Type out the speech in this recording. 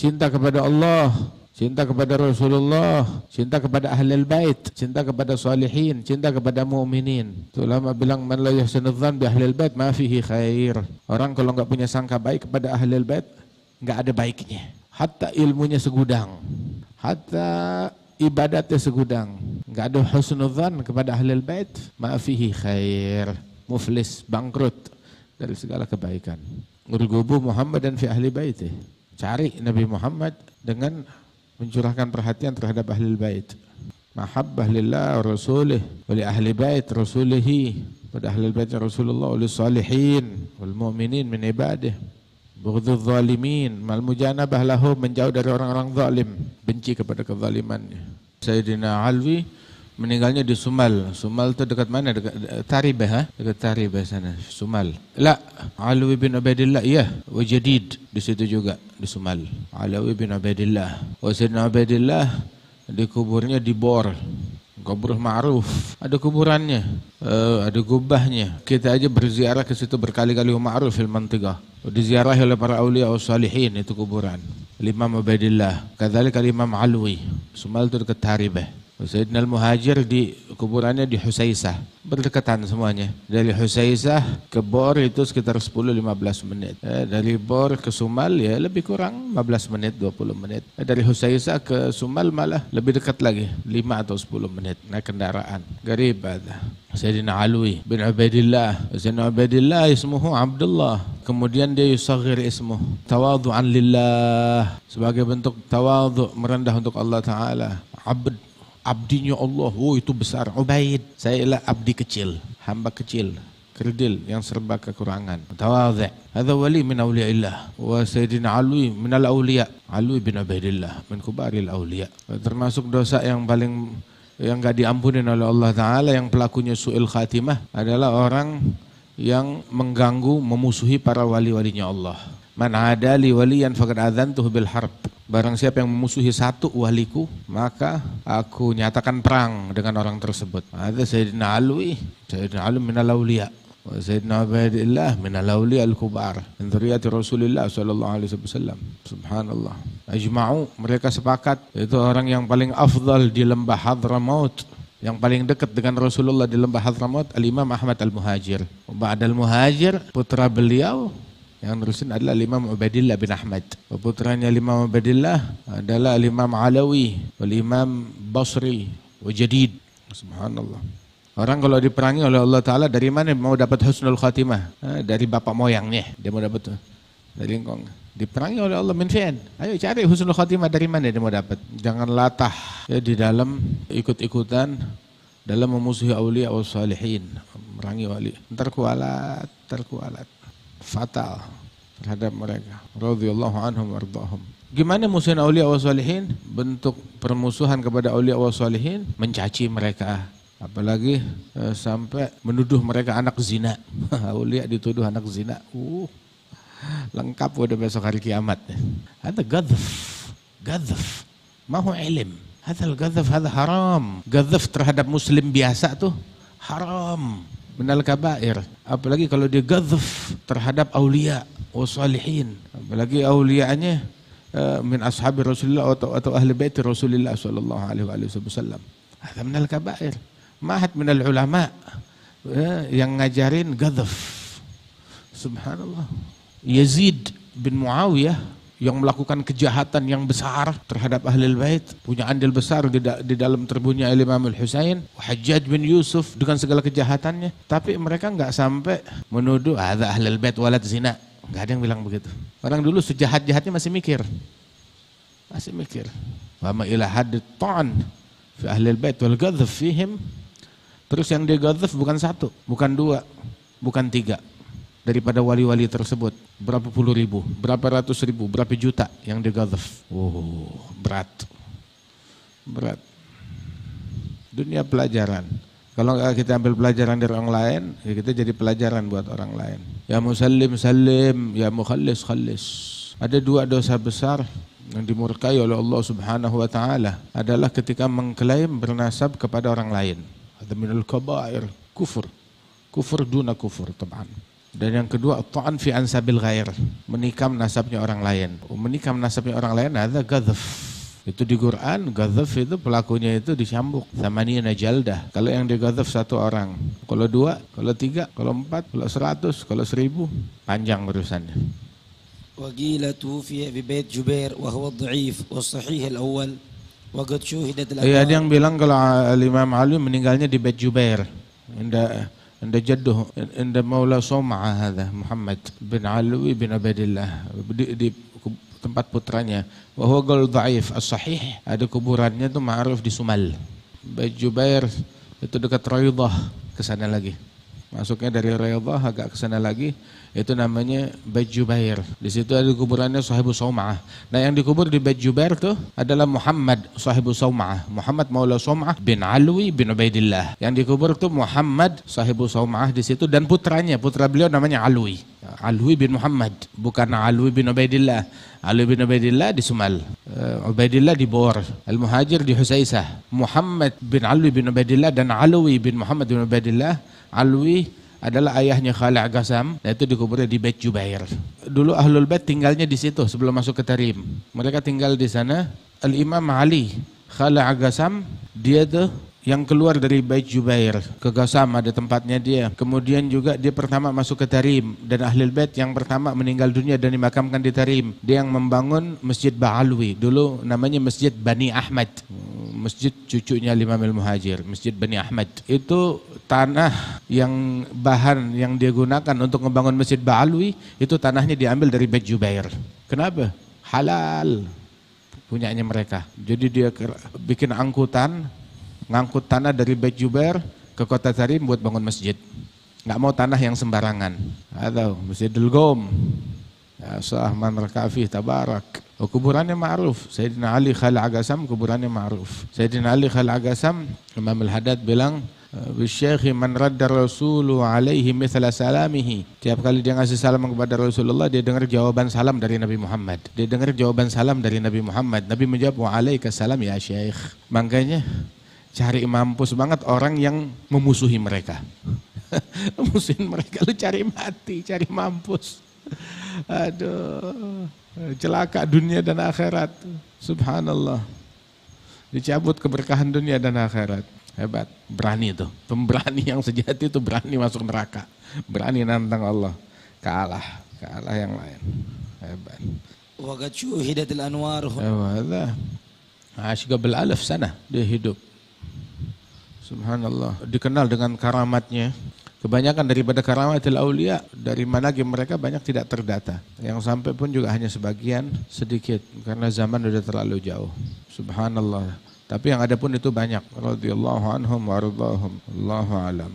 cinta kepada Allah, cinta kepada Rasulullah, cinta kepada ahlul bait, cinta kepada salihin, cinta kepada mu'minin. Itu ulama bilang man la yuhsinu dzan bi ahlil bait ma fihi khair. Orang kalau enggak punya sangka baik kepada ahlul bait, enggak ada baiknya. Hatta ilmunya segudang, hatta ibadatnya segudang, enggak ada husnudzan kepada ahlul bait, ma fihi khair. Muflis, bangkrut dari segala kebaikan. Urgubu Muhammad dan fi ahli baitih. Cari Nabi Muhammad dengan mencurahkan perhatian terhadap ahli bait. Mahabbah lillah wa rasulih wa li ahli bait rasulihi, pada ahli bait Rasulullah, wa salihin wal mu'minin min ibadih. Bughdudz zalimin mal mujanabah lahum, menjauh dari orang-orang zalim, benci kepada kezalimannya. Sayyidina Alwi meninggalnya di Sumal. Sumal itu dekat mana? Dekat Taribah, dekat Taribah sana. Sumal. La, Alwi bin Ubaidillah, iya, wa Jadid di situ juga di Sumal. Alwi bin Ubaidillah. Wa Sayyidina Ubaidillah dikuburnya di Bor. Kubur ma'ruf. Ada kuburannya, ada gubahnya. Kita aja berziarah ke situ berkali-kali, ma'ruf fil mantiqah. Diziarahi oleh para aulia wa salihin itu kuburan. Imam Ubaidillah, kadzalika Imam Alwi. Sumal itu dekat Taribah. Sayyidina Al-Muhajir di kuburannya di Husaisah, berdekatan semuanya. Dari Husaisah ke Bor itu sekitar 10-15 menit. Dari Bor ke Sumal ya lebih kurang 15 menit, 20 menit. Dari Husaisah ke Sumal malah lebih dekat lagi, 5 atau 10 menit naik kendaraan. Garib ada. Sayyidina Alwi bin Ubaidillah. Sayyidina Ubaidillah ismuhu Abdullah. Kemudian dia yusaghir ismuhu tawadhu'an lillah, sebagai bentuk tawadhu, merendah untuk Allah Ta'ala. Abdinya Allah, oh itu besar. Ubaid, saya ialah abdi kecil, hamba kecil, kerdil yang serba kekurangan. Tawadhi. Hadza wali min auliyaillah. Wa Sayyidina Alwi min al-auliya. Alwi bin Ubaidillah min kubaril auliya. Termasuk dosa yang paling yang enggak diampuni oleh Allah Ta'ala, yang pelakunya su'il khatimah adalah orang yang mengganggu, memusuhi para wali-walinya Allah. Man adali waliyan faqad adzantuhu bil harb. Barang siapa yang memusuhi satu waliku, maka aku nyatakan perang dengan orang tersebut. Ada Sayyidina Alwi, Sayyidina Alwi minal awliya, wa Sayyidina Ubaidillah minal awliya al-kubar, min dzurriyyati Rasulillah sallallahu alaihi wasallam. Subhanallah. Ajma'u, mereka sepakat itu orang yang paling afdal di lembah Hadramaut, yang paling dekat dengan Rasulullah di lembah Hadramaut, Al-Imam Ahmad Al-Muhajir. Ba'dal Muhajir, putra beliau yang nerusin adalah Imam Ubaidillah bin Ahmad. Putranya Imam Ubaidillah adalah Imam Alawi, Imam Basri, wa Jadid. Subhanallah. Orang kalau diperangi oleh Allah Ta'ala, dari mana mau dapat husnul khatimah? Dari bapak moyangnya dia mau dapat dari engkong. Diperangi oleh Allah min fi'an. Ayo cari husnul khatimah, dari mana dia mau dapat? Jangan latah ya di dalam ikut-ikutan dalam memusuhi aulia wa salihin, merangi wali. Ntar kualat. Fatal terhadap mereka. Radhiyallahu anhum wardahum. Gimana musuhin aulia wa salihin? Bentuk permusuhan kepada aulia wa salihin, mencaci mereka. Apalagi sampai menuduh mereka anak zina. Aulia dituduh anak zina. Lengkap udah besok hari kiamat. Ada gadhaf. Mahu ilim. Hadal gadhaf, hadal haram. Gadhaf terhadap muslim biasa tuh haram. Minal kabair. Apalagi kalau dia gadhaf terhadap aulia wa salihin. Apalagi aulianya min ashabi Rasulullah atau ahli bait Rasulullah sallallahu alaihi wasallam. Hadza minal kabair. Mahat minal ulama yang ngajarin gadhaf. Subhanallah. Yazid bin Muawiyah yang melakukan kejahatan yang besar terhadap ahlul bait, punya andil besar di dalam terbunuhnya Imam Al-Husain, Hajjaj bin Yusuf dengan segala kejahatannya, tapi mereka enggak sampai menuduh hadza ahlul bait walad zina. Enggak ada yang bilang begitu. Orang dulu sejahat-jahatnya masih mikir. Wa ma ila hadd ta'an fi ahlul bait wal ghadhf fihim. Terus yang dia ghadhf bukan satu, bukan dua, bukan tiga. Daripada wali-wali tersebut, berapa puluh ribu, berapa ratus ribu, berapa juta yang digadhaf. Berat. Dunia pelajaran. Kalau kita ambil pelajaran dari orang lain, ya kita jadi pelajaran buat orang lain. Ya musallim salim, ya mukhallis khallis. Ada dua dosa besar yang dimurkai oleh Allah Subhanahu wa Ta'ala adalah ketika mengklaim bernasab kepada orang lain. Ada minal kabair, kufur duna kufur taban. Dan yang kedua, ta'an fi ansabil ghair, menikam nasabnya orang lain. Menikam nasabnya orang lain ada ghadhaf. Itu di Quran, ghadhaf itu pelakunya itu dicambuk thamaniyana jaldah. Kalau yang dighadhaf satu orang, kalau dua, kalau tiga, kalau empat, kalau 100, kalau 1000, panjang urusannya. وقيل توفي ببيت جبير وهو الضعيف والصحيح الأول وقد شوهدت Ada yang bilang kalau Imam Ali meninggalnya di Bait Jubair. Inda jadduh, inda Maula Soma'ah hadha, Muhammad bin Alwi bin Ubaidillah, di tempat putranya. Wa huwa qaul dhaif, as-sahih ada kuburannya itu ma'ruf di Sumal. Bait Jubair itu dekat Raidah, ke sana lagi. Masuknya dari Raidah agak ke sana lagi, itu namanya Bait Jubair. Di situ ada kuburannya Sahibu Soma'ah. Nah, yang dikubur di Bait Jubair tuh adalah Muhammad Sahibu Soma'ah, Muhammad Maula Soma'ah bin Alwi bin Ubaidillah. Yang dikubur tuh Muhammad Sahibu Soma'ah di situ dan putranya, putra beliau namanya Alwi. Alwi bin Muhammad, bukan Alwi bin Ubaidillah. Alwi bin Ubaidillah di Sumal, Ubaidillah di Bor, Al-Muhajir di Husaisah. Muhammad bin Alwi bin Ubaidillah dan Alwi bin Muhammad bin Ubaidillah. Alwi adalah ayahnya Khalid Ghasam, dan itu dikuburnya di Bait Jubair. Dulu Ahlul Bait tinggalnya di situ sebelum masuk ke Tarim. Mereka tinggal di sana. Al-Imam Ali Khalid Ghasam, dia tuh yang keluar dari Bait Jubair ke Ghasam, ada tempatnya dia. Kemudian juga dia pertama masuk ke Tarim, dan Ahlul Bait yang pertama meninggal dunia dan dimakamkan di Tarim. Dia yang membangun Masjid Ba'alwi, dulu namanya Masjid Bani Ahmad. Masjid cucunya Imam Al-Muhajir, Masjid Bani Ahmad. Itu tanah yang bahan yang dia gunakan untuk membangun Masjid Ba'alwi, itu tanahnya diambil dari Bait Jubair. Kenapa? Halal punyanya mereka. Jadi dia bikin angkutan, ngangkut tanah dari Bait Jubair ke kota Tarim buat bangun masjid. Nggak mau tanah yang sembarangan. Atau Masjidul Qom, ya sah man rakafi tabarak. Kuburannya ma'ruf. Sayyidina Ali Khalid Ghasam kuburannya ma'ruf. Sayyidina Ali Khalid Ghasam, Imam Al-Haddad bilang, "Bisyekhi man radda rasulu alaihi mithla salamihi." Tiap kali dia ngasih salam kepada Rasulullah, dia dengar jawaban salam dari Nabi Muhammad. Dia dengar jawaban salam dari Nabi Muhammad. Nabi menjawab, "Wa alaikassalam ya Syekh." Makanya cari mampus banget orang yang memusuhi mereka. Memusuhin mereka, lu cari mati, cari mampus. Aduh, celaka dunia dan akhirat. Subhanallah. Dicabut keberkahan dunia dan akhirat. Hebat, berani tuh. Pemberani yang sejati itu berani masuk neraka. Berani nantang Allah. Kalah yang lain. Hebat. وقد شوهدت الأنوار. Hebat. Asyik bil-alaf sana dia hidup. Subhanallah. Dikenal dengan karamatnya. Kebanyakan daripada karamatil aulia dari manaqib mereka banyak tidak terdata. Yang sampai pun juga hanya sebagian sedikit karena zaman sudah terlalu jauh. Subhanallah. Tapi yang ada pun itu banyak. Radhiyallahu anhum wa ardhahum. Allahu a'lam.